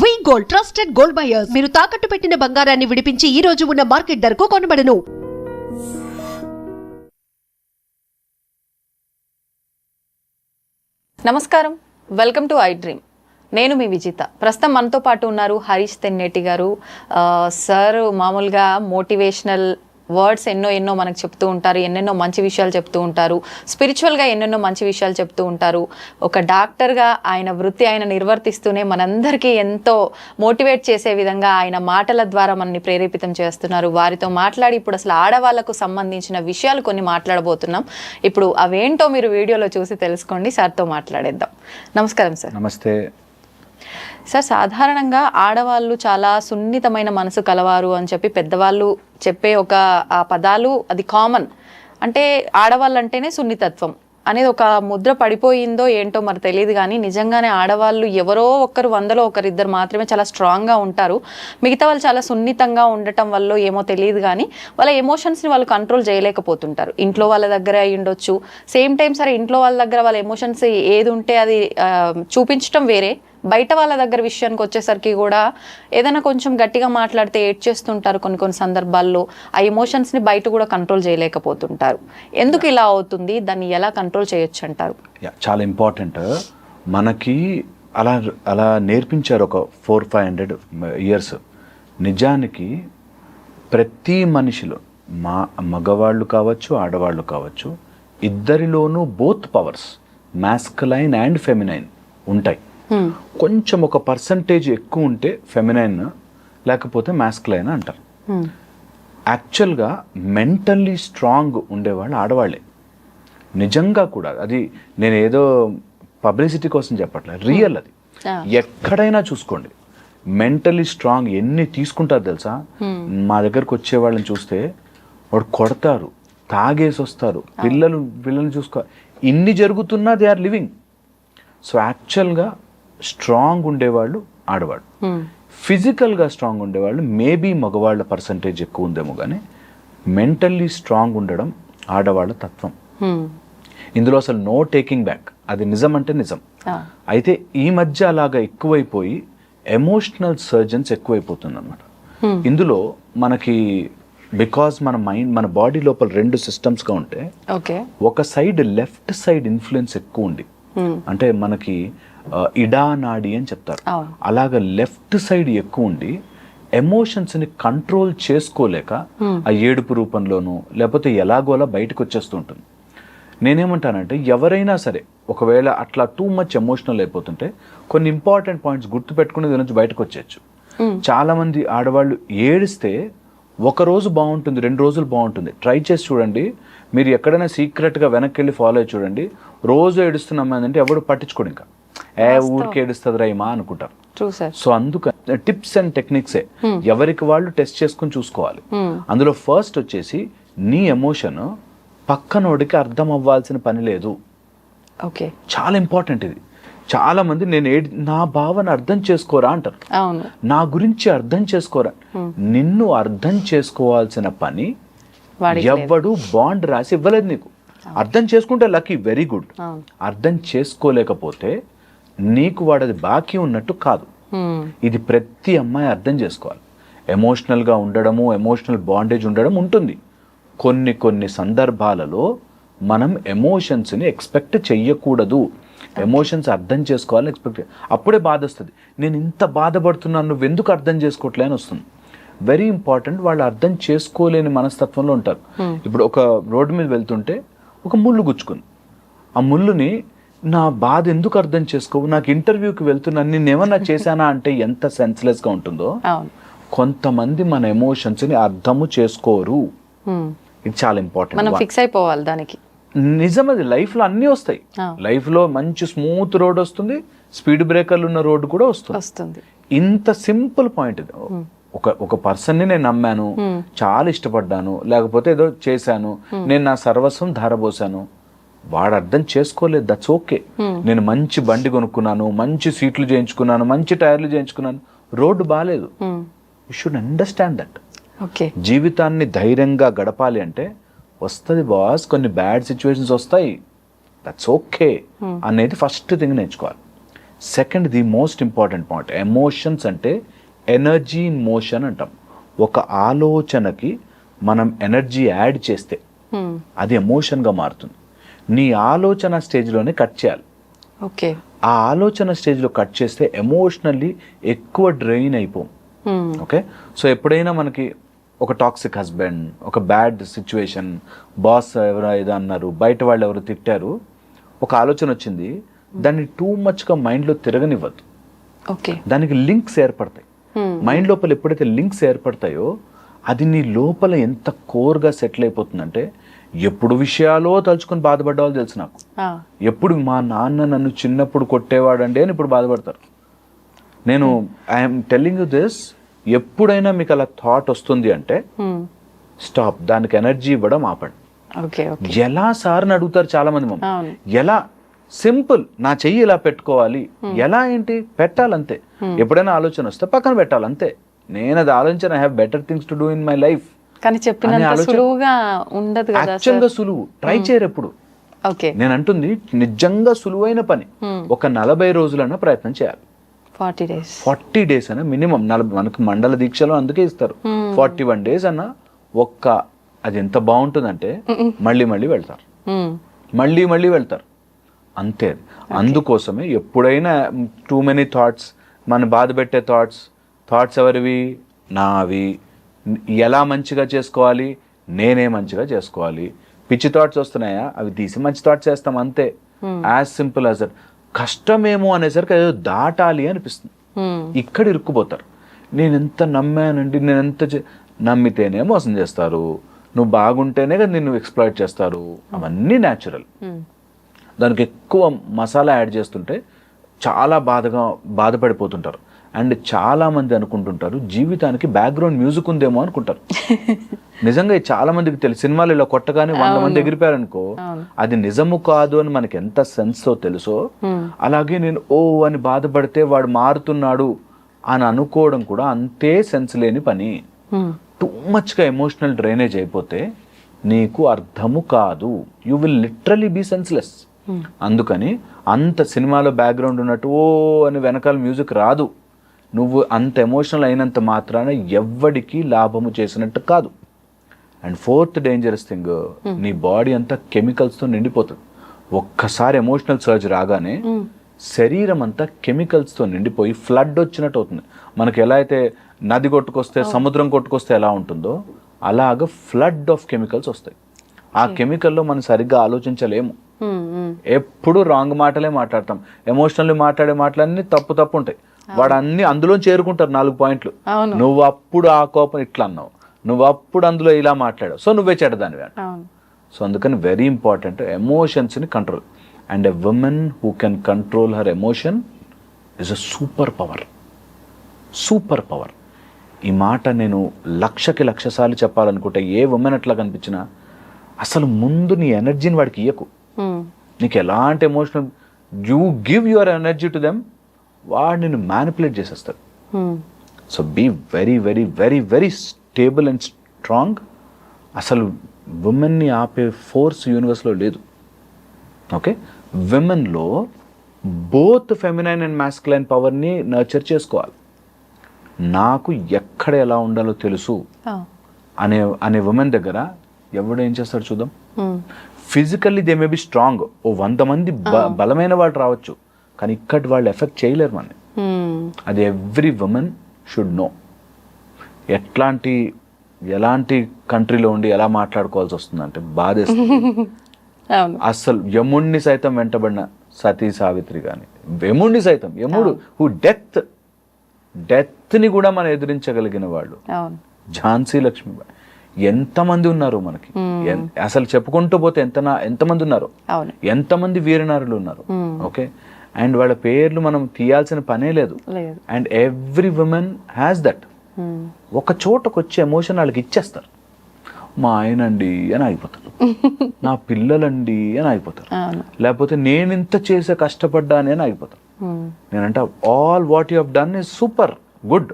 వి gold trusted gold buyers మీరు తాకట్టు పెట్టిన బంగారాన్ని విడిపించి ఈ రోజు ఉన్న మార్కెట్ ధరకు కొనబడను. నమస్కారం, వెల్కమ్ టు ఐ డ్రీమ్. నేను మీ విజిత. ప్రస్తుతం మనతో పాటు ఉన్నారు హరీష్ తెన్నేటి గారు. సార్ మామూలుగా మోటివేషనల్ వర్డ్స్ ఎన్నో మనకు చెప్తూ ఉంటారు, ఎన్నెన్నో మంచి విషయాలు చెప్తూ ఉంటారు, స్పిరిచువల్గా ఎన్నెన్నో మంచి విషయాలు చెప్తూ ఉంటారు. ఒక డాక్టర్గా ఆయన వృత్తి ఆయన నిర్వర్తిస్తూనే మనందరికీ ఎంతో మోటివేట్ చేసే విధంగా ఆయన మాటల ద్వారా మనల్ని ప్రేరేపితం చేస్తున్నారు. వారితో మాట్లాడి ఇప్పుడు అసలు ఆడవాళ్లకు సంబంధించిన విషయాలు కొన్ని మాట్లాడబోతున్నాం. ఇప్పుడు అవేంటో మీరు వీడియోలో చూసి తెలుసుకోండి. సార్తో మాట్లాడేద్దాం. నమస్కారం సార్. నమస్తే సార్, సాధారణంగా ఆడవాళ్ళు చాలా సున్నితమైన మనసు కలవారు అని చెప్పి పెద్దవాళ్ళు చెప్పే ఒక ఆ పదాలు అది కామన్. అంటే ఆడవాళ్ళు అంటేనే సున్నితత్వం అనేది ఒక ముద్ర పడిపోయిందో ఏంటో మరి తెలియదు, కానీ నిజంగానే ఆడవాళ్ళు ఎవరో ఒకరు 100లో ఒకరిద్దరు మాత్రమే చాలా స్ట్రాంగ్గా ఉంటారు. మిగతా వాళ్ళు చాలా సున్నితంగా ఉండటం వల్ల ఏమో తెలియదు, కానీ వాళ్ళ ఎమోషన్స్ని వాళ్ళు కంట్రోల్ చేయలేకపోతుంటారు. ఇంట్లో వాళ్ళ దగ్గర అయి ఉండొచ్చు, సేమ్ టైం సరే ఇంట్లో వాళ్ళ దగ్గర వాళ్ళ ఎమోషన్స్ ఏది ఉంటే అది చూపించడం వేరే, బయట వాళ్ళ దగ్గర విషయానికి వచ్చేసరికి కూడా ఏదైనా కొంచెం గట్టిగా మాట్లాడితే ఏడ్చేస్తుంటారు. కొన్ని సందర్భాల్లో ఆ ఎమోషన్స్ని బయట కూడా కంట్రోల్ చేయలేకపోతుంటారు. ఎందుకు ఇలా అవుతుంది? దాన్ని ఎలా కంట్రోల్ చేయొచ్చు అంటారు? చాలా ఇంపార్టెంట్. మనకి అలా నేర్పించారు ఒక 400-500 ఇయర్స్. నిజానికి ప్రతి మనిషిలో మగవాళ్ళు కావచ్చు ఆడవాళ్ళు కావచ్చు, ఇద్దరిలోనూ both powers masculine and feminine ఉంటాయి. కొంచెం ఒక పర్సంటేజ్ ఎక్కువ ఉంటే ఫెమినైన్, లేకపోతే మాస్కులైన్ అంటారు. యాక్చువల్గా మెంటల్లీ స్ట్రాంగ్ ఉండేవాళ్ళు ఆడవాళ్ళే. నిజంగా కూడా అది నేను ఏదో పబ్లిసిటీ కోసం చెప్పట్లేదు, రియల్. అది ఎక్కడైనా చూసుకోండి, మెంటల్లీ స్ట్రాంగ్ ఎన్ని తీసుకుంటారు తెలుసా. మా దగ్గరకు వచ్చే వాళ్ళని చూస్తే వాడు కొడతారు, తాగేసి వస్తారు, పిల్లల్ని చూసుకో, ఇన్ని జరుగుతున్నా దే ఆర్ లివింగ్. సో యాక్చువల్గా స్ట్రాంగ్ ఉండేవాళ్ళు ఆడవాళ్ళు. ఫిజికల్గా స్ట్రాంగ్ ఉండేవాళ్ళు మేబీ మగవాళ్ళ పర్సంటేజ్ ఎక్కువ ఉందేమో, కానీ మెంటల్లీ స్ట్రాంగ్ ఉండడం ఆడవాళ్ళ తత్వం. ఇందులో అసలు నో టేకింగ్ బ్యాక్. అది నిజం అంటే నిజం. అయితే ఈ మధ్య అలాగా ఎక్కువైపోయి ఎమోషనల్ సర్జన్స్ ఎక్కువైపోతుంది అనమాట. ఇందులో మనకి బికాజ్ మన బాడీ లోపల 2 సిస్టమ్స్గా ఉంటే, ఒక సైడ్ లెఫ్ట్ సైడ్ ఇన్ఫ్లుయెన్స్ ఎక్కువ ఉంది. అంటే మనకి ఇడా నాడి అని చెప్తారు. అలాగా లెఫ్ట్ సైడ్ ఎక్కువ ఉండి ఎమోషన్స్ని కంట్రోల్ చేసుకోలేక ఆ ఏడుపు రూపంలోనూ లేకపోతే ఎలాగోలా బయటకు వచ్చేస్తూ ఉంటుంది. నేనేమంటానంటే ఎవరైనా సరే ఒకవేళ అట్లా టూ మచ్ ఎమోషనల్ అయిపోతుంటే కొన్ని ఇంపార్టెంట్ పాయింట్స్ గుర్తుపెట్టుకుని దీని నుంచి బయటకు వచ్చేయచ్చు. చాలా మంది ఆడవాళ్ళు ఏడిస్తే ఒక రోజు బాగుంటుంది, 2 రోజులు బాగుంటుంది. ట్రై చేసి చూడండి. మీరు ఎక్కడైనా సీక్రెట్గా వెనక్కి వెళ్ళి ఫాలో అయ్యి చూడండి. రోజు ఏడుస్తున్నాం అంటే ఎవడు పట్టించుకోడు, ఇంకా ఊరికి ఏడుస్తుంది రైమా అనుకుంటారు. సో అందుకని టిప్స్ అండ్ టెక్నిక్సే ఎవరికి వాళ్ళు టెస్ట్ చేసుకుని చూసుకోవాలి. అందులో ఫస్ట్ వచ్చేసి నీ ఎమోషన్ పక్కనోడికి అర్థం అవ్వాల్సిన పని లేదు. చాలా ఇంపార్టెంట్ ఇది. చాలా మంది నా భావన అర్థం చేసుకోరా అంటారు, నా గురించి అర్థం చేసుకోరా. నిన్ను అర్థం చేసుకోవాల్సిన పని ఎవ్వడు బాండ్ రాసి ఇవ్వలేదు నీకు. అర్థం చేసుకుంటే లక్కీ, వెరీ గుడ్. అర్థం చేసుకోలేకపోతే నీకు వాడది బాకీ ఉన్నట్టు కాదు. ఇది ప్రతి అమ్మాయి అర్థం చేసుకోవాలి. ఎమోషనల్గా ఉండడము, ఎమోషనల్ బాండేజ్ ఉండడం ఉంటుంది. కొన్ని సందర్భాలలో మనం ఎమోషన్స్ని ఎక్స్పెక్ట్ చెయ్యకూడదు. ఎమోషన్స్ అర్థం చేసుకోవాలని ఎక్స్పెక్ట్, అప్పుడే బాధ వస్తుంది. నేను ఇంత బాధపడుతున్నాను, నువ్వెందుకు అర్థం చేసుకోవట్లే అని వస్తుంది. Very important. వాళ్ళు అర్థం చేసుకోలేని మనస్తత్వంలో ఉంటారు. ఇప్పుడు ఒక రోడ్డు మీద వెళ్తుంటే ఒక ముళ్ళు గుచ్చుకుంది. ఆ ముళ్ళుని నా బాధ ఎందుకు అర్థం చేసుకోవు, నాకు ఇంటర్వ్యూకి వెళ్తున్నాను, నేనేమన్నా చేశానా అంటే ఎంత సెన్స్లెస్గా ఉంటుందో. కొంతమంది మన ఎమోషన్స్ని అర్థము చేసుకోరు. ఇది చాలా ఇంపార్టెంట్. ఫిక్స్ అయిపోవాలి దానికి. నిజం, అది లైఫ్లో అన్నీ వస్తాయి. లైఫ్లో మంచి స్మూత్ రోడ్ వస్తుంది, స్పీడ్ బ్రేకర్లు ఉన్న రోడ్డు కూడా వస్తుంది. ఇంత సింపుల్ పాయింట్ ఇది. ఒక పర్సన్ని నేను నమ్మాను, చాలా ఇష్టపడ్డాను, లేకపోతే ఏదో చేశాను, నేను నా సర్వస్వం ధారబోసాను, వాడు అర్థం చేసుకోలేదు, దట్స్ ఓకే. నేను మంచి బండి కొనుక్కున్నాను, మంచి సీట్లు చేయించుకున్నాను, మంచి టైర్లు చేయించుకున్నాను, రోడ్డు బాగాలేదు. You should understand that. జీవితాన్ని ధైర్యంగా గడపాలి అంటే వస్తుంది బాస్, కొన్ని బ్యాడ్ సిచ్యువేషన్స్ వస్తాయి, దట్స్ ఓకే అనేది ఫస్ట్ థింగ్ నేర్చుకోవాలి. Second, the most important point, emotions అంటే ఎనర్జీ ఇన్ మోషన్ అంటాం. ఒక ఆలోచనకి మనం ఎనర్జీ యాడ్ చేస్తే అది ఎమోషన్గా మారుతుంది. నీ ఆలోచన స్టేజ్లోనే కట్ చేయాలి. ఓకే, ఆ ఆలోచన స్టేజ్లో కట్ చేస్తే ఎమోషనల్లీ ఎక్కువ డ్రైన్ అయిపోం. ఓకే, సో ఎప్పుడైనా మనకి ఒక టాక్సిక్ హస్బెండ్, ఒక బ్యాడ్ సిచ్యువేషన్, బాస్ ఎవరో ఏదో అన్నారు, బయట వాళ్ళు ఎవరు తిట్టారు, ఒక ఆలోచన వచ్చింది, దాన్ని టూ మచ్గా మైండ్లో తిరగనివ్వద్దు. ఓకే, దానికి లింక్స్ ఏర్పడతాయి. మైండ్ లోపల ఎప్పుడైతే లింక్స్ ఏర్పడతాయో అది నీ లోపల ఎంత కోర్గా సెటిల్ అయిపోతుందంటే, ఎప్పుడు విషయాలో తలుచుకొని బాధపడ్డాలో తెలుసు నాకు. ఎప్పుడు మా నాన్న నన్ను చిన్నప్పుడు కొట్టేవాడండి అని ఇప్పుడు బాధపడతారు. నేను ఐఎమ్ టెల్లింగ్ యూ దిస్, ఎప్పుడైనా మీకు అలా థాట్ వస్తుంది అంటే స్టాప్, దానికి ఎనర్జీ ఇవ్వడం ఆపండి. ఎలా సార్ అని అడుగుతారు చాలా మంది మమ్మల్ని. ఎలా? సింపుల్, నా చెయ్యి ఇలా పెట్టుకోవాలి. ఎలా ఏంటి? పెట్టాలంతే. ఎప్పుడైనా ఆలోచన వస్తే పక్కన పెట్టాలంతే. నేను అది ఆలోచన, I have better things to do in my life. కానీ చెప్పినంత సులువుగా ఉండదు కదా. యాక్చువల్గా సులువు, ట్రై చేయరు ఎప్పుడు. నేను అంటుంది నిజంగా సులువైన పని. ఒక 40 రోజులన్నా ప్రయత్నం చేయాలి. 40 days అన్న మినిమం. మనకు మండల దీక్షలో అందుకే ఇస్తారు. 41 days అన్న అది ఎంత బాగుంటుందంటే మళ్ళీ మళ్ళీ వెళ్తారు, మళ్ళీ వెళ్తారు అంతే. అది అందుకోసమే ఎప్పుడైనా టూ మెనీ థాట్స్, మన బాధ పెట్టే థాట్స్ ఎవరివి? నావి. ఎలా మంచిగా చేసుకోవాలి? నేనే మంచిగా చేసుకోవాలి. పిచ్చి థాట్స్ వస్తున్నాయా? అవి తీసి మంచి థాట్స్ చేస్తాం అంతే. As simple as that. కష్టమేమో అనేసరికి ఏదో దాటాలి అనిపిస్తుంది. ఇక్కడ ఇరుక్కుపోతారు. నేను ఎంత నమ్మానండి, నేను ఎంత నమ్మితేనే మోసం చేస్తారు, నువ్వు బాగుంటేనే కదా నిన్ను ఎక్స్ప్లాయిట్ చేస్తారు. అవన్నీ న్యాచురల్. దానికి ఎక్కువ మసాలా యాడ్ చేస్తుంటే చాలా బాధపడిపోతుంటారు. అండ్ చాలా మంది అనుకుంటుంటారు జీవితానికి బ్యాక్గ్రౌండ్ మ్యూజిక్ ఉందేమో అనుకుంటారు. నిజంగా చాలా మందికి తెలుసు. సినిమాలు ఇలా కొట్టగానే 100 మంది ఎగిరిపోయారనుకో, అది నిజము కాదు అని మనకి ఎంత సెన్సో తెలుసో, అలాగే నేను అని బాధపడితే వాడు మారుతున్నాడు అని అనుకోవడం కూడా అంతే సెన్స్ లేని పని. టూ మచ్గా ఎమోషనల్ డ్రైనేజ్ అయిపోతే నీకు అర్థము కాదు. You will literally be senseless. అందుకని అంత సినిమాలో బ్యాక్గ్రౌండ్ ఉన్నట్టు అని వెనకాల మ్యూజిక్ రాదు. నువ్వు అంత ఎమోషనల్ అయినంత మాత్రాన ఎవ్వడికి లాభము చేసినట్టు కాదు. అండ్ ఫోర్త్ డేంజరస్ థింగ్, నీ బాడీ అంతా కెమికల్స్తో నిండిపోతుంది. ఒక్కసారి ఎమోషనల్ సర్జ్ రాగానే శరీరం అంతా కెమికల్స్తో నిండిపోయి ఫ్లడ్ వచ్చినట్టు అవుతుంది. మనకి ఎలా అయితే నది కొట్టుకొస్తే, సముద్రం కొట్టుకొస్తే ఎలా ఉంటుందో అలాగ ఫ్లడ్ ఆఫ్ కెమికల్స్ వస్తాయి. ఆ కెమికల్లో మనం సరిగ్గా ఆలోచించలేము. ఎప్పుడు రాంగ్ మాటలే మాట్లాడతాం. ఎమోషనల్లీ మాట్లాడే మాటలన్నీ తప్పు ఉంటాయి. వాడు అన్ని అందులో చేరుకుంటారు 4 పాయింట్లు. నువ్వు అప్పుడు ఆ కోపం ఇట్లా అన్నావు, నువ్వు అప్పుడు అందులో ఇలా మాట్లాడావు, సో నువ్వే చెడ్డదానివి అంట. సో అందుకని వెరీ ఇంపార్టెంట్ ఎమోషన్స్ని control. And a women who can control her emotion is a super power. ఈ మాట నేను 1,00,000 సార్లు చెప్పాలనుకుంటే, ఏ ఉమెన్ అట్లా కనిపించినా అసలు ముందు నీ ఎనర్జీని వాడికి ఇయ్యకు. నీకు ఎలాంటి emotional, you give your energy to them, వాడు నిన్ను మ్యానిపులేట్ చేసేస్తాడు. So be very very very very stable and strong. అసలు ఉమెన్ని ఆపే ఫోర్స్ యూనివర్స్లో లేదు. ఓకే, విమెన్లో బోత్ ఫెమినైన్ అండ్ మాస్కులైన్ పవర్ని నర్చర్ చేసుకోవాలి. నాకు ఎక్కడ ఎలా ఉండాలో తెలుసు అనే ఉమెన్ దగ్గర ఎవడు ఏం చేస్తాడు చూద్దాం. Physically they may be strong. 100 మంది బలమైన వాళ్ళు రావచ్చు, కానీ ఇక్కడి వాళ్ళు ఎఫెక్ట్ చేయలేరు మనని. అది ఎవ్రీ ఉమెన్ షుడ్ నో. ఎలాంటి కంట్రీలో ఉండి ఎలా మాట్లాడుకోవాల్సి వస్తుందంటే బాధేస్తుంది. అసలు యముణ్ణి సైతం వెంటబడిన సతీ సావిత్రి కానీ, యముడు హూ డెత్ని కూడా మనం ఎదిరించగలిగిన వాళ్ళు, ఝాన్సీ లక్ష్మీబాయి, ఎంతమంది ఉన్నారు మనకి. అసలు చెప్పుకుంటూ పోతే ఎంతమంది ఉన్నారు, ఎంతమంది వీరనారులు ఉన్నారు. ఓకే, అండ్ వాళ్ళ పేర్లు మనం తీయాల్సిన పనే లేదు. And every women has that. ఒక చోటకు వచ్చే ఎమోషన్ వాళ్ళకి ఇచ్చేస్తారు. మా ఆయనండి అని ఆగిపోతారు, నా పిల్లలండి అని ఆగిపోతారు, లేకపోతే నేను ఇంత చేసే కష్టపడ్డాని అని ఆగిపోతారు. నేనంటే all what you have done is super good,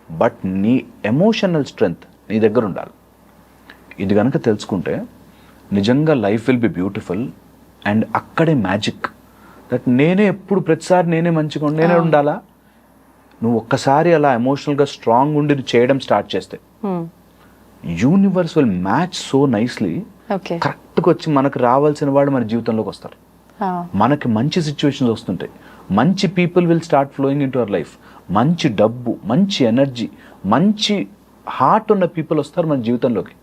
but నీ ఎమోషనల్ స్ట్రెంగ్త్ నీ దగ్గర ఉండాలి. ఇది కనుక తెలుసుకుంటే నిజంగా life will be beautiful. And అక్కడే మ్యాజిక్. దట్ నేనే ఎప్పుడు ప్రతిసారి నేనే మంచిగా నేనే ఉండాలా? నువ్వు ఒక్కసారి అలా ఎమోషనల్గా స్ట్రాంగ్ ఉండి చేయడం స్టార్ట్ చేస్తే universe will match so nicely. Okay. కరెక్ట్గా వచ్చి మనకు రావాల్సిన వాళ్ళు మన జీవితంలోకి వస్తారు. మనకి మంచి సిచ్యువేషన్స్ వస్తుంటాయి. మంచి people will start flowing in to our life. మంచి డబ్బు, మంచి ఎనర్జీ, మంచి హార్ట్ ఉన్న పీపుల్ వస్తారు మన జీవితంలోకి.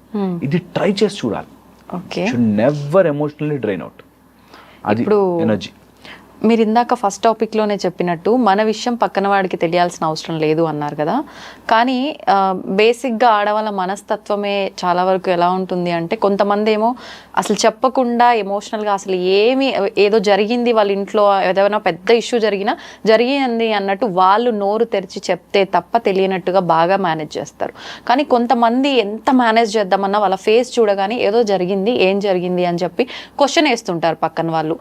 ఇది ట్రై చేసి చూడాలి. Okay. Should never emotionally drain out. అది ఎనర్జీ. మీరు ఇందాక ఫస్ట్ టాపిక్లోనే చెప్పినట్టు మన విషయం పక్కన వాడికి తెలియాల్సిన అవసరం లేదు అన్నారు కదా. కానీ బేసిక్గా ఆడవాళ్ళ మనస్తత్వమే చాలా వరకు ఎలా ఉంటుంది అంటే, కొంతమంది ఏమో అసలు చెప్పకుండా ఎమోషనల్గా అసలు ఏదో జరిగింది వాళ్ళ ఇంట్లో, ఏదైనా పెద్ద ఇష్యూ జరిగింది అన్నట్టు వాళ్ళు నోరు తెరిచి చెప్తే తప్ప తెలియనట్టుగా బాగా మేనేజ్ చేస్తారు. కానీ కొంతమంది ఎంత మేనేజ్ చేద్దామన్నా వాళ్ళ ఫేస్ చూడగానే ఏదో జరిగింది, ఏం జరిగింది అని చెప్పి క్వశ్చన్ వేస్తుంటారు పక్కన వాళ్ళు.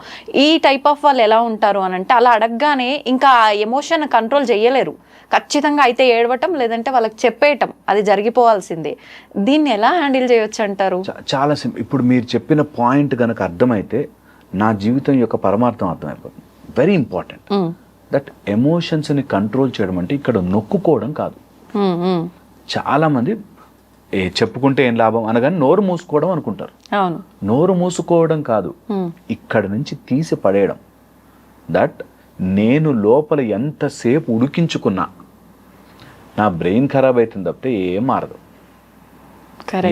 ఈ టైప్ ఆఫ్ వాళ్ళు ఎలా ఉంటారు అని అంటే, అలా అడగగానే ఇంకా ఎమోషన్ కంట్రోల్ చేయలేరు. ఖచ్చితంగా అయితే ఏడవటం, లేదంటే వాళ్ళకి చెప్పేయటం, అది జరిగిపోవాల్సిందే. దీన్ని ఎలా హ్యాండిల్ చేయొచ్చు అంటారు? చాలా సింపుల్. ఇప్పుడు మీరు చెప్పిన పాయింట్ కనుక అర్థమైతే నా జీవితం యొక్క పరమార్థం అర్థమైపోతుంది. వెరీ ఇంపార్టెంట్ దట్ ఎమోషన్స్ని కంట్రోల్ చేయడం అంటే ఇక్కడ నొక్కుకోవడం కాదు. చాలా మంది చెప్పుకుంటే ఏం లాభం అనగానే నోరు మూసుకోవడం అనుకుంటారు. అవును, నోరు మూసుకోవడం కాదు, ఇక్కడ నుంచి తీసి పడేయడం. దట్ నేను లోపల ఎంతసేపు ఉడికించుకున్నా నా బ్రెయిన్ ఖరాబ్ అవుతుంది తప్పితే ఏం మారదు.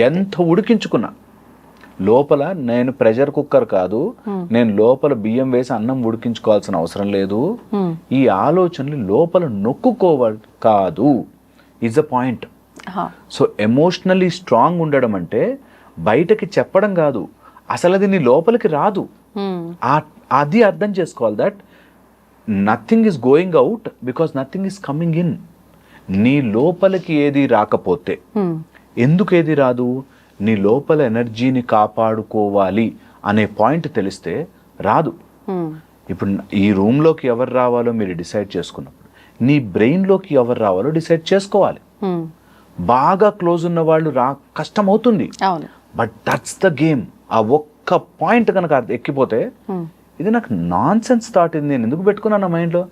ఎంత ఉడికించుకున్నా లోపల నేను ప్రెషర్ కుక్కర్ కాదు, నేను లోపల బియ్యం వేసి అన్నం ఉడికించుకోవాల్సిన అవసరం లేదు. ఈ ఆలోచనలు లోపల నొక్కుకోవాలి కాదు is the point. So emotionally strong ఉండడం అంటే బయటకి చెప్పడం కాదు, అసలు అది నీ లోపలికి రాదు. అది అర్థం చేసుకోవాలి. That nothing is going out because nothing is coming in. నీ లోపలికి ఏది రాకపోతే ఎందుకు ఏది రాదు? నీ లోపల ఎనర్జీని కాపాడుకోవాలి అనే పాయింట్ తెలిస్తే రాదు. ఇప్పుడు ఈ రూమ్లోకి ఎవరు రావాలో మీరు డిసైడ్ చేసుకున్నప్పుడు నీ బ్రెయిన్లోకి ఎవరు రావాలో డిసైడ్ చేసుకోవాలి. బాగా క్లోజ్ ఉన్న వాళ్ళు కష్టం అవుతుంది, బట్ దట్స్ ద గేమ్. ఆ ఒక్క పాయింట్ కనుక ఎక్కిపోతే ఇది నాకు నాన్ సెన్స్ థాట్, ఇది నేను ఎందుకు పెట్టుకున్నాను మైండ్లో?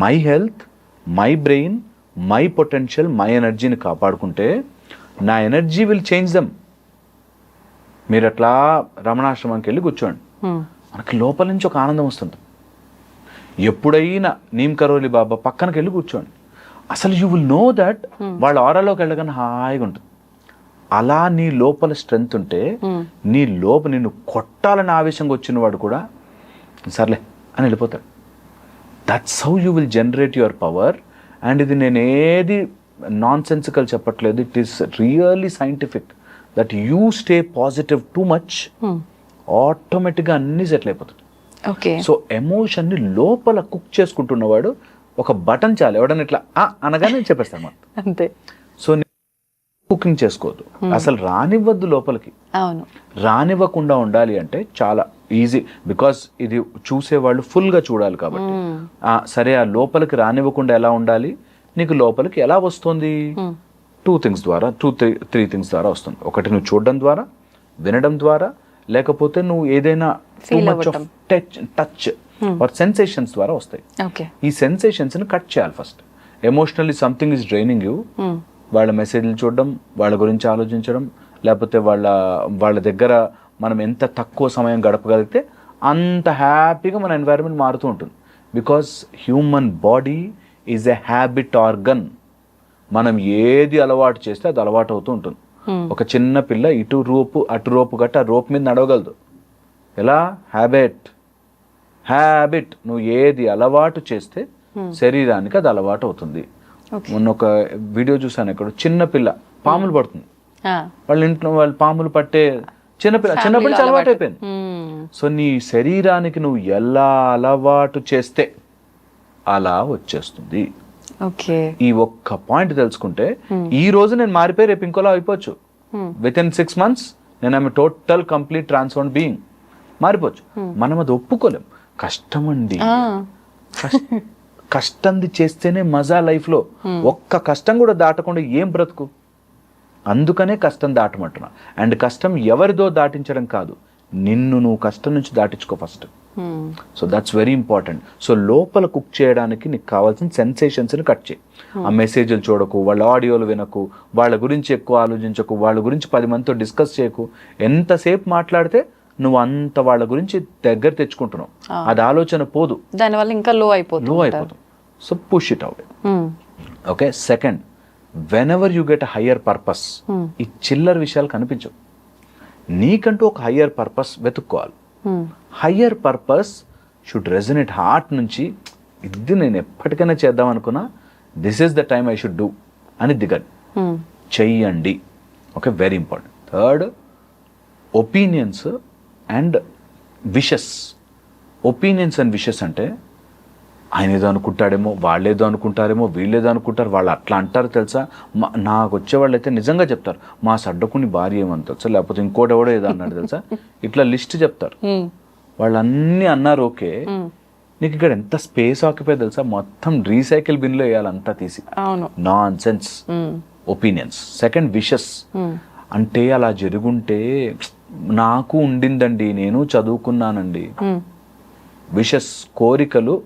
My health, my brain, my potential, my ఎనర్జీని కాపాడుకుంటే నా ఎనర్జీ విల్ చేంజ్ దెమ్. మీరు అట్లా రమణాశ్రమంకి వెళ్ళి కూర్చోండి, మనకి లోపల నుంచి ఒక ఆనందం వస్తుంది. ఎప్పుడైనా నీమ్ కరోలి బాబా పక్కనకి వెళ్ళి కూర్చోండి, అసలు యూ విల్ నో దట్ వాళ్ళ ఆరాలోకి వెళ్ళగానే హాయిగా ఉంటుంది. అలా నీ లోపల స్ట్రెంగ్త్ ఉంటే నీ నిన్ను కొట్టాలని ఆవేశంగా వచ్చిన వాడు కూడా సర్లే అని వెళ్ళిపోతాడు. That's how you will generate your power. And ఇది నేను ఏది నాన్ సెన్సికల్ చెప్పట్లేదు, it is really scientific. That you stay positive too much, ఆటోమేటిక్గా అన్నీ సెటిల్ అయిపోతుంది. సో ఎమోషన్ని లోపల కుక్ చేసుకుంటున్నవాడు ఒక బటన్ చాలు, ఎవడన్నా ఇట్లా అనగానే చెప్పేస్తాను అంతే. సో కుకింగ్ చేసుకోవద్దు, అసలు రానివ్వద్దు లోపలికి. రానివ్వకుండా ఉండాలి అంటే చాలా ఈజీ, బికాస్ ఇది చూసేవాళ్ళు ఫుల్గా చూడాలి కాబట్టి. సరే, ఆ లోపలికి రానివ్వకుండా ఎలా ఉండాలి? నీకు లోపలికి ఎలా వస్తుంది? టూ త్రీ థింగ్స్ ద్వారా వస్తుంది. ఒకటి నువ్వు చూడడం ద్వారా, వినడం ద్వారా, లేకపోతే నువ్వు ఏదైనా టచ్ ఆర్ సెన్సేషన్స్ ద్వారా వస్తాయి. ఈ సెన్సేషన్స్ ని కట్ చేయాలి first. Emotionally something is draining you, వాళ్ళ మెసేజ్లు చూడడం, వాళ్ళ గురించి ఆలోచించడం, లేకపోతే వాళ్ళ దగ్గర మనం ఎంత తక్కువ సమయం గడపగలిగితే అంత హ్యాపీగా మన ఎన్వైరన్మెంట్ మారుతూ ఉంటుంది. Because human body is a habit organ. మనం ఏది అలవాటు చేస్తే అది అలవాటు అవుతూ ఉంటుంది. ఒక చిన్న పిల్ల ఇటు రోపు అటు రోపు గట్ట ఆ రోపు మీద నడవగలదు. ఎలా? హ్యాబిట్. నువ్వు ఏది అలవాటు చేస్తే శరీరానికి అది అలవాటు అవుతుంది. మొన్న ఒక వీడియో చూసాను, ఇక్కడ చిన్న పిల్ల పాములు పడుతుంది, వాళ్ళ ఇంట్లో వాళ్ళు పాములు పట్టే చిన్నపిల్ల అలవాటు అయిపోయింది. సో నీ శరీరానికి నువ్వు ఎలా అలవాటు చేస్తే అలా వచ్చేస్తుంది. ఈ ఒక్క పాయింట్ తెలుసుకుంటే ఈ రోజు నేను మారిపోయి రేపు ఇంకోలా అయిపోవచ్చు. విత్ ఇన్ 6 months నేను టోటల్ కంప్లీట్ ట్రాన్స్ఫార్మ్ బీయింగ్ మారిపోవచ్చు. మనం అది ఒప్పుకోలేం. కష్టం అండి, కష్టంది చేస్తేనే మజా లైఫ్లో. ఒక్క కష్టం కూడా దాటకుండా ఏం బ్రతుకు? అందుకనే కష్టం దాటమంటున్నా. అండ్ కష్టం ఎవరిదో దాటించడం కాదు, నిన్ను నువ్వు కష్టం నుంచి దాటించుకో first. So that's very important. So లోపల కుక్ చేయడానికి నీకు కావాల్సిన సెన్సేషన్స్ని కట్ చేయి. ఆ మెసేజ్లు చూడకు, వాళ్ళ ఆడియోలు వినకు, వాళ్ళ గురించి ఎక్కువ ఆలోచించకు, వాళ్ళ గురించి 10 మందితో డిస్కస్ చేయకు. ఎంతసేపు మాట్లాడితే నువ్వు అంత వాళ్ళ గురించి దగ్గర తెచ్చుకుంటున్నావు, అది ఆలోచన పోదు, దానివల్ల ఇంకా లో అయిపోతుంది. So push it out. Okay. Second, when ever you get a higher purpose, ఈ చిల్లర విషయాలు కనిపించవు. నీకంటూ ఒక హయ్యర్ పర్పస్ వెతుక్కోవాలి. Higher purpose should resonate heart నుంచి. ఇది నేను ఎప్పటికైనా చేద్దాం అనుకున్నా, this is the time I should do అని దిగండి, చెయ్యండి. Okay, very important. Third, opinions and wishes. Opinions and wishes అంటే ఆయన ఏదో అనుకుంటాడేమో, వాళ్ళేదో అనుకుంటారేమో, వీళ్ళేదో అనుకుంటారు, వాళ్ళు అట్లా అంటారు తెలుసా. నాకు వచ్చేవాళ్ళు అయితే నిజంగా చెప్తారు, మా సడ్డకుని భార్య ఏమని తెలుసా, లేకపోతే ఇంకోటెవడో ఏదో అన్నాడు తెలుసా, ఇట్లా లిస్ట్ చెప్తారు. వాళ్ళు అన్నీ అన్నారు, ఓకే, నీకు ఇక్కడ ఎంత స్పేస్ ఆక్యుపై తెలుసా, మొత్తం రీసైకిల్ బిన్లో వేయాలంతా తీసి. Non sense opinions. Second, wishes అంటే అలా జరుగుంటే నాకు ఉండిందండి, నేను చదువుకున్నానండి. విషెస్, కోరికలు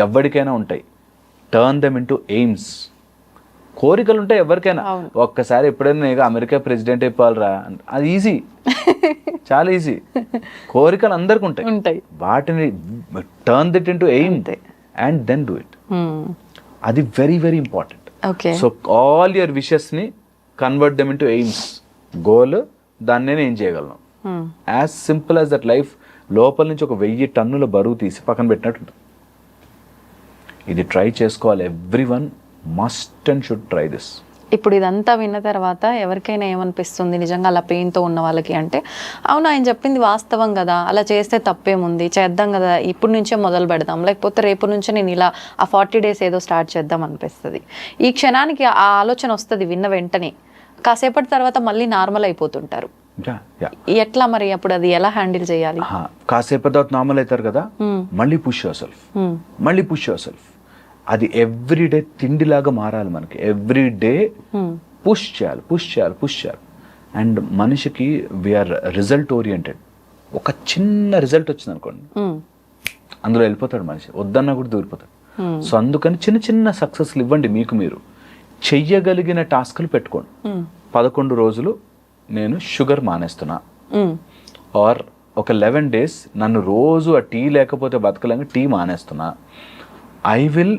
ఎవరికైనా ఉంటాయి. Turn them into AIIMS. కోరికలు ఉంటాయి ఎవరికైనా. ఒక్కసారి ఎప్పుడైనా నేను అమెరికా ప్రెసిడెంట్ అయిపోవాలరా, అది ఈజీ, చాలా ఈజీ. కోరికలు అందరికి ఉంటాయి, వాటిని turn it into aim and then do it. అది very very important. So all your wishes ని convert them into aims, goal, దాన్ని నేను ఏం చేయగలను. As simple as that. Life లోపల నుంచి ఒక 1000 టన్నుల బరువు తీసి పక్కన పెట్టినట్టు. ఇది ట్రై చేసుకోవాలి. Everyone must and should try this. ఇప్పుడు ఇదంతా విన్న తర్వాత ఎవరికైనా ఏమనిపిస్తుంది నిజంగా అలా పెయిన్తో ఉన్న వాళ్ళకి అంటే, అవును ఆయన చెప్పింది వాస్తవం కదా, అలా చేస్తే తప్పేముంది, చేద్దాం కదా, ఇప్పుడు నుంచే మొదలు పెడదాం, లేకపోతే రేపు నుంచే నేను ఇలా ఆ 40 days ఏదో స్టార్ట్ చేద్దాం అనిపిస్తుంది. ఈ క్షణానికి ఆ ఆలోచన వస్తుంది విన్న వెంటనే, కాసేపటి తర్వాత మళ్ళీ నార్మల్ అయిపోతుంటారు. ఎట్లా మరి అప్పుడు అది ఎలా హ్యాండిల్ చేయాలి? కాసేపటి తర్వాత నార్మల్ అవుతారు కదా, మళ్ళీ పుష్ యువర్ సెల్ఫ్, మళ్ళీ పుష్ యువర్ సెల్ఫ్. అది ఎవ్రీడే తిండిలాగా మారాలి మనకి. ఎవ్రీడే పుష్ చేయాలి, పుష్ చేయాలి, పుష్ చేయాలి. అండ్ మనిషికి వీఆర్ రిజల్ట్ ఓరియంటెడ్. ఒక చిన్న రిజల్ట్ వచ్చింది అనుకోండి, అందులో వెళ్ళిపోతాడు మనిషి, వద్దన్నా కూడా దూరిపోతాడు. సో అందుకని చిన్న చిన్న సక్సెస్లు ఇవ్వండి. మీకు మీరు చెయ్యగలిగిన టాస్క్లు పెట్టుకోండి. 11 రోజులు నేను షుగర్ మానేస్తున్నా, ఆర్ ఒక 11 days నన్ను రోజు ఆ టీ లేకపోతే బతకలేక టీ మానేస్తున్నా. I will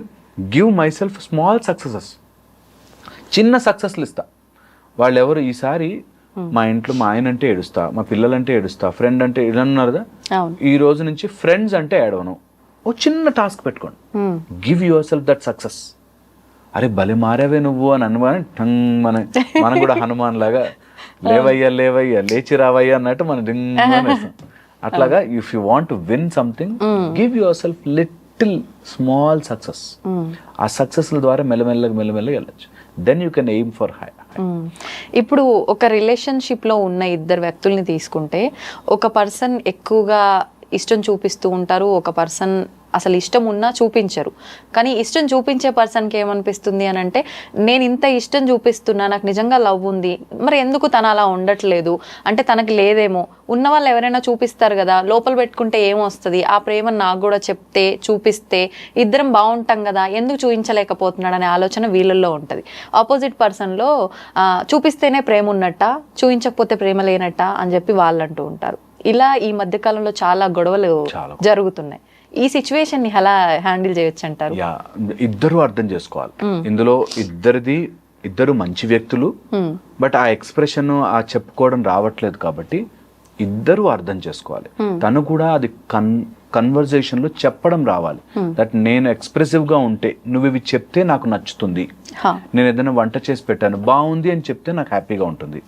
give myself small successes, చిన్న సక్సెస్లు ఇస్తా. వాళ్ళు ఎవరు ఈసారి మా ఇంట్లో మా ఆయన అంటే ఏడుస్తా, మా పిల్లలంటే ఏడుస్తా, ఫ్రెండ్ అంటే ఇలా అన్నారు కదా, ఈ రోజు నుంచి ఫ్రెండ్స్ అంటే ఏడవను. ఓ చిన్న టాస్క్ పెట్టుకోండి. Give your self that success. అరే భలే మారావే నువ్వు అని అనుమానం మనం కూడా హనుమాన్ లాగా లేవయ్యా లేవయ్యా లేచి రావయ్యా అన్నట్టు మనం రింగ్. అట్లాగా if you want to win something, give your self little small success. ఆ సక్సెస్ల ద్వారా మెల్లమెల్లగా వెళ్ళచ్చు. Then you can aim for high. ఇప్పుడు ఒక రిలేషన్షిప్లో ఉన్న 2 వ్యక్తుల్ని తీసుకుంటే, ఒక పర్సన్ ఎక్కువగా ఇష్టం చూపిస్తూ ఉంటారు, ఒక పర్సన్ అసలు ఇష్టం ఉన్నా చూపించరు. కానీ ఇష్టం చూపించే పర్సన్కి ఏమనిపిస్తుంది అని అంటే, నేను ఇంత ఇష్టం చూపిస్తున్నా, నాకు నిజంగా లవ్ ఉంది, మరి ఎందుకు తను అలా ఉండట్లేదు అంటే తనకి లేదేమో. ఉన్న వాళ్ళు ఎవరైనా చూపిస్తారు కదా, లోపల పెట్టుకుంటే ఏమొస్తుంది, ఆ ప్రేమ నాకు కూడా చెప్తే చూపిస్తే ఇద్దరం బాగుంటాం కదా, ఎందుకు చూపించలేకపోతున్నాడు అనే ఆలోచన వీళ్ళల్లో ఉంటుంది. ఆపోజిట్ పర్సన్లో చూపిస్తేనే ప్రేమ ఉన్నట్ట, చూపించకపోతే ప్రేమ లేనట్ట అని చెప్పి వాళ్ళు అంటూ ఉంటారు. ఇలా ఈ మధ్యకాలంలో చాలా గొడవలు జరుగుతున్నాయి. ఈ సిచ్యువేషన్ ని ఎలా హ్యాండిల్ చేయొచ్చు అంటారు? ఇద్దరు అర్థం చేసుకోవాలి. ఇందులో ఇద్దరు మంచి వ్యక్తులు, బట్ ఆ ఎక్స్ప్రెషన్ ఆ చెప్పుకోవడం రావట్లేదు కాబట్టి ఇద్దరు అర్థం చేసుకోవాలి. తను కూడా అది కన్వర్జేషన్ లో చెప్పడం రావాలి. దట్ నేను ఎక్స్ప్రెసివ్ గా ఉంటే నువ్వు ఇవి చెప్తే నాకు నచ్చుతుంది, నేను ఏదైనా వంట చేసి పెట్టాను బాగుంది అని చెప్తే నాకు హ్యాపీగా ఉంటుంది,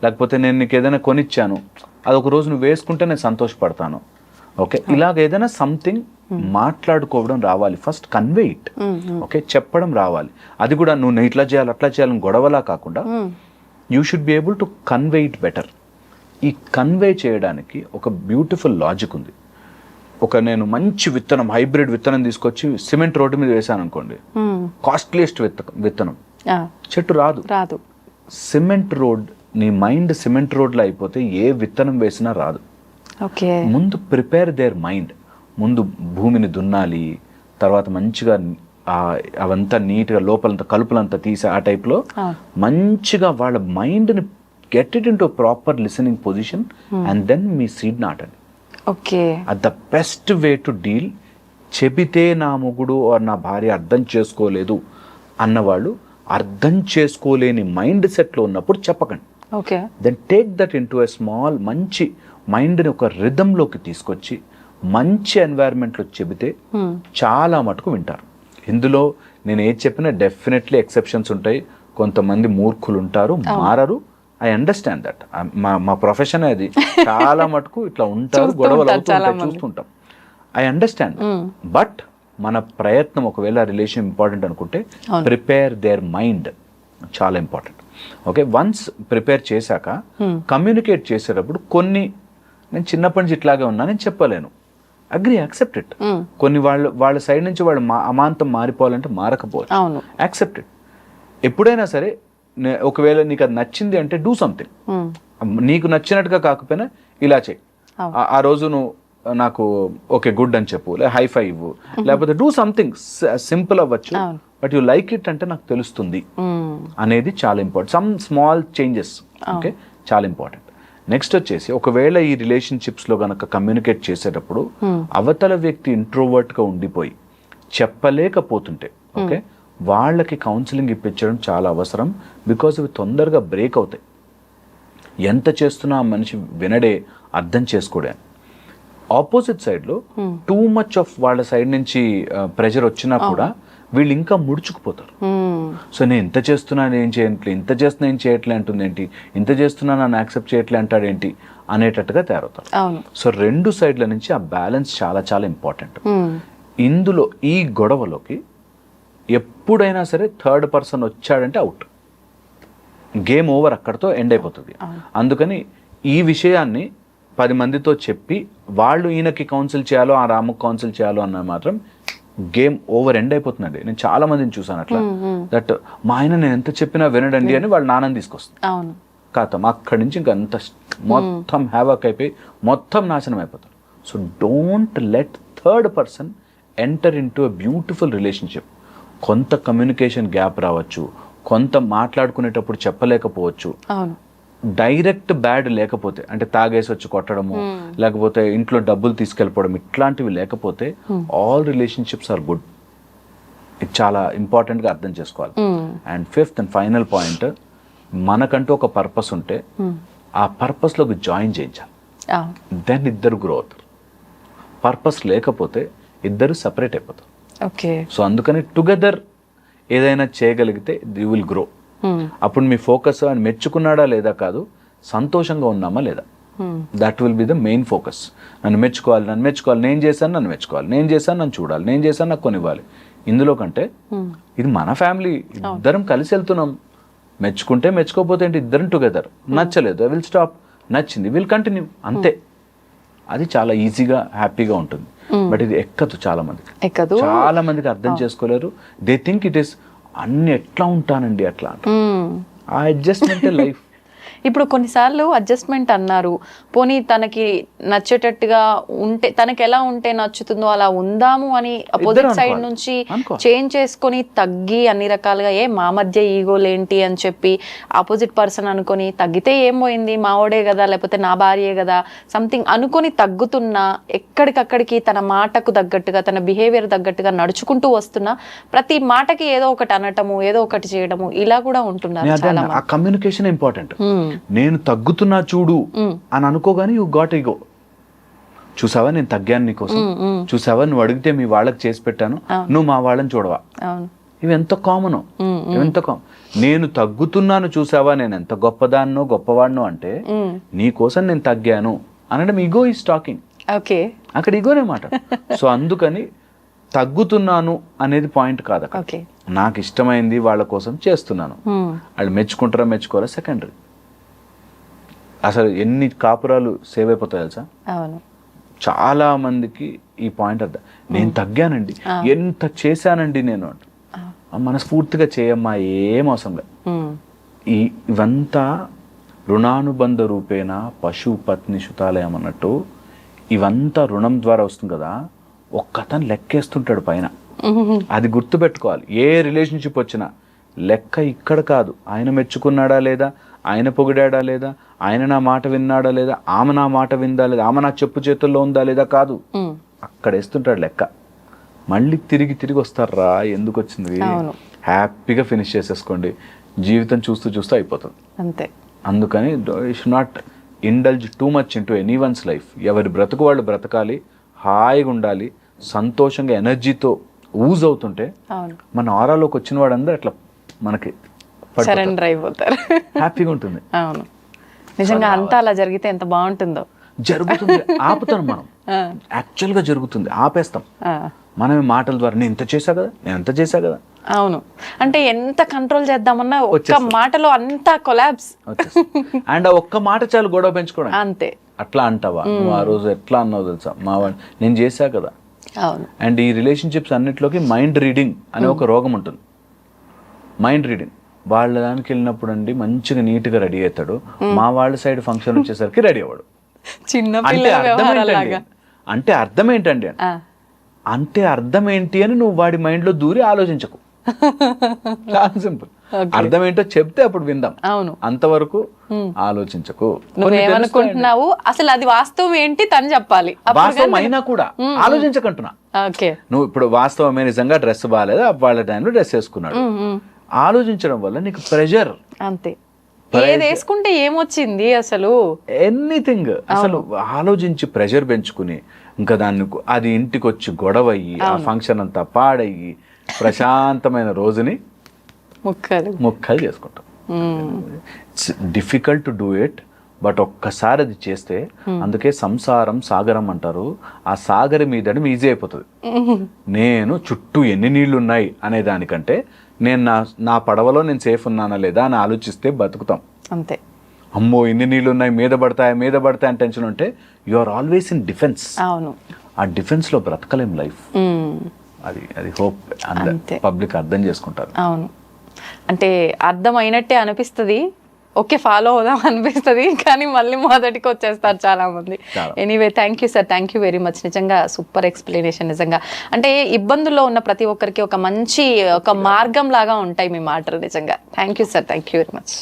లేకపోతే నేను నీకు ఏదైనా కొనిచ్చాను అది ఒక రోజు నువ్వు వేసుకుంటే నేను సంతోషపడతాను. ఓకే, ఇలాగ ఏదైనా సంథింగ్ మాట్లాడుకోవడం రావాలి. First convey it. ఓకే, చెప్పడం రావాలి. అది కూడా నువ్వు ఇట్లా చేయాలి అట్లా చేయాలని గొడవలా కాకుండా you should be able to convey it better. ఈ కన్వే చేయడానికి ఒక బ్యూటిఫుల్ లాజిక్ ఉంది. నేను మంచి విత్తనం, హైబ్రిడ్ విత్తనం తీసుకొచ్చి సిమెంట్ రోడ్డు మీద వేసాను అనుకోండి, కాస్ట్లీయెస్ట్ విత్తనం, చెట్టు రాదు. సిమెంట్ రోడ్, నీ మైండ్ సిమెంట్ రోడ్లో అయిపోతే ఏ విత్తనం వేసినా రాదు. ముందు ప్రిపేర్ దేర్ మైండ్. ముందు భూమిని దున్నాలి, తర్వాత మంచిగా అవంతా నీట్గా లోపలంతా కలుపులంతా తీసి ఆ టైప్లో మంచిగా వాళ్ళ మైండ్ని get it into proper listening position and then మీ సీడ్ నాటండి. Okay, at the best way to deal. చెబితే నా మొగుడు ఆర్ నా భార్య అర్థం చేసుకోలేదు అన్నవాళ్ళు అర్థం చేసుకోలేని మైండ్ సెట్లో ఉన్నప్పుడు చెప్పకండి. Okay, then take that into a small మంచి మైండ్ని ఒక రిథంలోకి తీసుకొచ్చి మంచి ఎన్వైర్న్మెంట్లో చెబితే చాలా మటుకు వింటారు. ఇందులో నేను ఏది చెప్పినా డెఫినెట్లీ ఎక్సెప్షన్స్ ఉంటాయి. కొంతమంది మూర్ఖులు ఉంటారు, మారరు. I understand that. మా ప్రొఫెషన్ అది. చాలా మటుకు ఇట్లా ఉంటారు, గొడవలు అవుతుంటాయి, చూస్తుంటాం. I understand. బట్ మన ప్రయత్నం, ఒకవేళ రిలేషన్ ఇంపార్టెంట్ అనుకుంటే ప్రిపేర్ దేర్ మైండ్ చాలా ఇంపార్టెంట్. ఓకే, వన్స్ ప్రిపేర్ చేశాక కమ్యూనికేట్ చేసేటప్పుడు కొన్ని, నేను చిన్నప్పటి నుంచి ఇట్లాగే ఉన్నా నేను చెప్పలేను, అగ్రీ, యాక్సెప్ట్ ఇట్. కొన్ని వాళ్ళ సైడ్ నుంచి వాళ్ళు అమాంతం మారిపోవాలంటే మారకపోవచ్చు, యాక్సెప్ట్ ఇట్. ఎప్పుడైనా సరే ఒకవేళ నీకు అది నచ్చింది అంటే డూ సంథింగ్. నీకు నచ్చినట్టుగా కాకపోయినా ఇలా చేయి, ఆ రోజు నువ్వు నాకు ఓకే గుడ్ అని చెప్పు, లేదా హై ఫై ఇవ్వు, లేకపోతే డూ సంథింగ్ సింపుల్ అవ్వచ్చు, బట్ యు లైక్ ఇట్ అంటే నాకు తెలుస్తుంది అనేది చాలా important. Some small changes, okay, చాలా ఇంపార్టెంట్. నెక్స్ట్ వచ్చేసి, ఒకవేళ ఈ రిలేషన్షిప్స్లో కనుక కమ్యూనికేట్ చేసేటప్పుడు అవతల వ్యక్తి ఇంట్రోవర్ట్గా ఉండిపోయి చెప్పలేకపోతుంటే, ఓకే, వాళ్ళకి కౌన్సిలింగ్ ఇప్పించడం చాలా అవసరం. బికాజ్ ఇవి తొందరగా బ్రేక్ అవుతాయి. ఎంత చేస్తున్నా ఆ మనిషి వినడే, అర్థం చేసుకోడే. ఆపోజిట్ సైడ్లో టూ మచ్ ఆఫ్ వాళ్ళ సైడ్ నుంచి ప్రెషర్ వచ్చినా కూడా వీళ్ళు ఇంకా ముడుచుకుపోతారు. సో నేను ఇంత చేస్తున్నా ఏం చేయట్లే, ఇంత చేస్తున్నా ఏం చేయట్లే అంటుంది ఏంటి, ఇంత చేస్తున్నా నన్ను యాక్సెప్ట్ చేయట్లే అంటాడేంటి అనేటట్టుగా తయారవుతారు. సో రెండు సైడ్ల నుంచి ఆ బ్యాలెన్స్ చాలా చాలా ఇంపార్టెంట్. ఇందులో ఈ గొడవలోకి ఎప్పుడైనా సరే థర్డ్ పర్సన్ వచ్చాడంటే అవుట్, గేమ్ ఓవర్, అక్కడితో ఎండ్ అయిపోతుంది. అందుకని ఈ విషయాన్ని 10 మందితో చెప్పి వాళ్ళు ఈయనకి కౌన్సిల్ చేయాలో ఆ రాముకి కౌన్సిల్ చేయాలో అన్న మాత్రం గేమ్ ఓవర్, ఎండ్ అయిపోతుందండి. నేను చాలా మందిని చూసాను అట్లా, దట్ మా ఆయన నేను ఎంత చెప్పినా వినడండి అని వాళ్ళు నాన్నని తీసుకొస్తుంది. కాతం అక్కడి నుంచి ఇంకా అంత మొత్తం హ్యావాక్ అయిపోయి మొత్తం నాశనం అయిపోతారు. So don't let third person enter in to a beautiful relationship. కొంత కమ్యూనికేషన్ గ్యాప్ రావచ్చు, కొంత మాట్లాడుకునేటప్పుడు చెప్పలేకపోవచ్చు, డైరెక్ట్ బ్యాడ్ లేకపోతే, అంటే తాగేసి వచ్చి కొట్టడము, లేకపోతే ఇంట్లో డబ్బులు తీసుకెళ్ళిపోవడం, ఇట్లాంటివి లేకపోతే ఆల్ రిలేషన్షిప్స్ ఆర్ గుడ్. ఇది చాలా ఇంపార్టెంట్గా అర్థం చేసుకోవాలి. And fifth and final point, మనకంటూ ఒక పర్పస్ ఉంటే ఆ పర్పస్లోకి జాయిన్ చేయించాలి. దెన్ ఇద్దరు గ్రో అవుతారు. పర్పస్ లేకపోతే ఇద్దరు సపరేట్ అయిపోతారు. సో అందుకని టుగెదర్ ఏదైనా చేయగలిగితే యూ విల్ గ్రో. అప్పుడు మీ ఫోకస్ అని మెచ్చుకున్నాడా లేదా కాదు, సంతోషంగా ఉన్నామా లేదా, that will be the main focus. నన్ను మెచ్చుకోవాలి, నన్ను మెచ్చుకోవాలి, నేను చేశాను నన్ను మెచ్చుకోవాలి, నేను చేశాను నన్ను చూడాలి, నేను చేశాను నాకు కొనివ్వాలి. ఇందులో కంటే ఇది మన ఫ్యామిలీ, ఇద్దరం కలిసి వెళ్తున్నాం, మెచ్చుకుంటే మెచ్చుకోకపోతే ఏంటి, ఇద్దరం టుగెదర్. నచ్చలేదు ఐ విల్ స్టాప్, నచ్చింది విల్ కంటిన్యూ, అంతే. అది చాలా ఈజీగా హ్యాపీగా ఉంటుంది. బట్ ఇది ఎక్కదు, చాలా మందికి అర్థం చేసుకోలేరు. దే థింక్ ఇట్ ఈస్ అన్ని ఎట్లా ఉంటానండి అట్లా అంట. ఆ అడ్జస్ట్మెంటే లైఫ్. ఇప్పుడు కొన్నిసార్లు అడ్జస్ట్మెంట్ అన్నారు, పోనీ తనకి నచ్చేటట్టుగా ఉంటే, తనకి ఎలా ఉంటే నచ్చుతుందో అలా ఉందాము అని అపోజిట్ సైడ్ నుంచి చేంజ్ చేసుకొని తగ్గి అన్ని రకాలుగా మా మధ్య ఈగోలేంటి అని చెప్పి ఆపోజిట్ పర్సన్ అనుకొని తగ్గితే ఏం పోయింది, మావోడే కదా లేకపోతే నా భార్యే కదా సంథింగ్ అనుకొని తగ్గుతున్నా, ఎక్కడికక్కడికి తన మాటకు తగ్గట్టుగా తన బిహేవియర్ తగ్గట్టుగా నడుచుకుంటూ వస్తున్నా ప్రతి మాటకి ఏదో ఒకటి అనటము, ఏదో ఒకటి చేయడము, ఇలా కూడా ఉంటున్నారు చాలా మంది. Communication important. నేను తగ్గుతున్నా చూడు అని అనుకోగానే యూ గాట్ ఈగో. చూసావా నేను తగ్గాను నీకోసం, చూసావా నువ్వు అడిగితే మీ వాళ్ళకి చేసి పెట్టాను, నువ్వు మా వాళ్ళని చూడవా. ఇవి ఎంత కామన్, నేను తగ్గుతున్నాను చూసావా, నేను ఎంత గొప్పదాన్నో గొప్పవాడినో అంటే నీ కోసం నేను తగ్గాను అనడం ఈగో ఈజ్ టాకింగ్. అక్కడ ఈగోనే మాట. సో అందుకని తగ్గుతున్నాను అనేది పాయింట్ కాదు. నాకు ఇష్టమైంది వాళ్ళ కోసం చేస్తున్నాను, వాళ్ళు మెచ్చుకుంటారా మెచ్చుకోరా సెకండరీ. అసలు ఎన్ని కాపురాలు సేవ్ అయిపోతాయి తెలుసా. చాలా మందికి ఈ పాయింట్ అర్థం, నేను తగ్గానండి, ఎంత చేశానండి నేను అంట. మనస్ఫూర్తిగా చేయమ్మా, ఏం అవసరం లేదు. ఇవంతా రుణానుబంధ రూపేణ పశు పత్ని శుతాలయం అన్నట్టు, ఇవంతా రుణం ద్వారా వస్తుంది కదా. ఒక్కతను లెక్కేస్తుంటాడు పైన. అది గుర్తుపెట్టుకోవాలి. ఏ రిలేషన్షిప్ వచ్చినా లెక్క ఇక్కడ కాదు, ఆయన మెచ్చుకున్నాడా లేదా, ఆయన పొగిడాడా లేదా, ఆయన నా మాట విన్నాడా లేదా, ఆమె నా మాట విందా లేదా, ఆమె నా చెప్పు చేతుల్లో ఉందా లేదా కాదు, అక్కడ వేస్తుంటాడు లెక్క. మళ్ళీ తిరిగి వస్తారా, ఎందుకు వచ్చింది, హ్యాపీగా ఫినిష్ చేసేసుకోండి. జీవితం చూస్తూ చూస్తూ అయిపోతుంది అంతే. అందుకని should not indulge too much into any one's life. ఎవరి బ్రతుకు వాళ్ళు బ్రతకాలి, హాయిగా ఉండాలి, సంతోషంగా ఎనర్జీతో ఊజ్ అవుతుంటే మన ఆరాలోకి వచ్చిన వాడందరూ అట్లా మనకి సరెండర్ అయిపోతారు, హ్యాపీగా ఉంటుంది. అవును, నిజంగా అంతా అలా జరిగితే ఎంత బాగుంటుందో. జరుగుతుంది, ఆపుతాం మనం, యాక్చువల్గా జరుగుతుంది, ఆపేస్తాం మనమే మాటల ద్వారా. నేను ఇంత చేశా కదా, నేను అంత చేశా కదా. అవును, అంటే ఎంత కంట్రోల్ చేద్దామన్నా ఒక్క మాటలో అంతా కొలాబ్స్. అండ్ ఆ ఒక్క మాట చాలు గొడవ పెంచుకోవడం. అంతే. అట్లా అంటావా, నువ్వు ఆ రోజు ఎట్లా అన్నావు తెలుసా, మా వాడు నేను చేశా కదా. అవును. అండ్ ఈ రిలేషన్షిప్స్ అన్నిట్లోకి మైండ్ రీడింగ్ అనే ఒక రోగం ఉంటుంది. మైండ్ రీడింగ్, వాళ్ళ దానికి వెళ్ళినప్పుడు అండి మంచిగా నీట్గా రెడీ అవుతాడు, మా వాళ్ళ సైడ్ ఫంక్షన్ వచ్చేసరికి రెడీ అవ్వడు. చిన్న అంటే అర్థం ఏంటండి, అంటే అర్థం ఏంటి అని నువ్వు వాడి మైండ్లో దూరి ఆలోచించకు. చాలా సింపుల్. అర్థం ఏంటో చెప్తే అప్పుడు విందాం, అవును, అంతవరకు ఆలోచించకు. నువ్వేమనుకుంటున్నావు అసలు అది వాస్తవం ఏంటి తను చెప్పాలి. వాస్తవం అయినా కూడా ఆలోచించకంటున్నా. నువ్వు ఇప్పుడు వాస్తవమే నిజంగా డ్రెస్ బాగాలేదు, వాళ్ళ టైంలో డ్రెస్ వేసుకున్నాడు, ఆలోచించడం వల్ల నీకు ప్రెషర్. అంతే, ఏది వేసుకుంటే ఏమొచ్చింది అసలు, ఎనీథింగ్ అసలు ఆలోచించి ప్రెషర్ పెంచుకుని ఇంకా దాన్ని అది ఇంటికి వచ్చి గొడవ అయ్యి ఆ ఫంక్షన్ అంతా పాడయ్యి ప్రశాంతమైన రోజుని ముక్కలు చేసుకుంటాం. It's difficult to do it, but ఒక్కసారి అది చేస్తే, అందుకే సంసారం సాగరం అంటారు, ఆ సాగర మీదడం ఈజీ అయిపోతుంది. నేను చుట్టూ ఎన్ని నీళ్లు ఉన్నాయి అనే దానికంటే నేను నా పడవలో నేను సేఫ్ ఉన్నానా లేదా అని ఆలోచిస్తే బతుకుతాం. అంతే. అమ్మో ఇన్ని నీళ్ళు ఉన్నాయి, మీద పడతాయి అని టెన్షన్ ఉంటే you are always in defence. అవును, ఆ డిఫెన్స్ లో బ్రతకలేం లైఫ్. అది హోప్ పబ్లిక్ అర్థం చేసుకుంటారు. అవును, అంటే అర్థం అయినట్టే అనిపిస్తుంది, ఓకే ఫాలో అవుదాం అనిపిస్తుంది, కానీ మళ్ళీ మొదటికి వచ్చేస్తారు చాలా మంది. Anyway, thank you sir, thank you very much. నిజంగా సూపర్ ఎక్స్ప్లెనేషన్. నిజంగా అంటే ఇబ్బందుల్లో ఉన్న ప్రతి ఒక్కరికి ఒక మంచి ఒక మార్గం లాగా ఉంటాయి మీ మాటలు. నిజంగా thank you sir, thank you very much.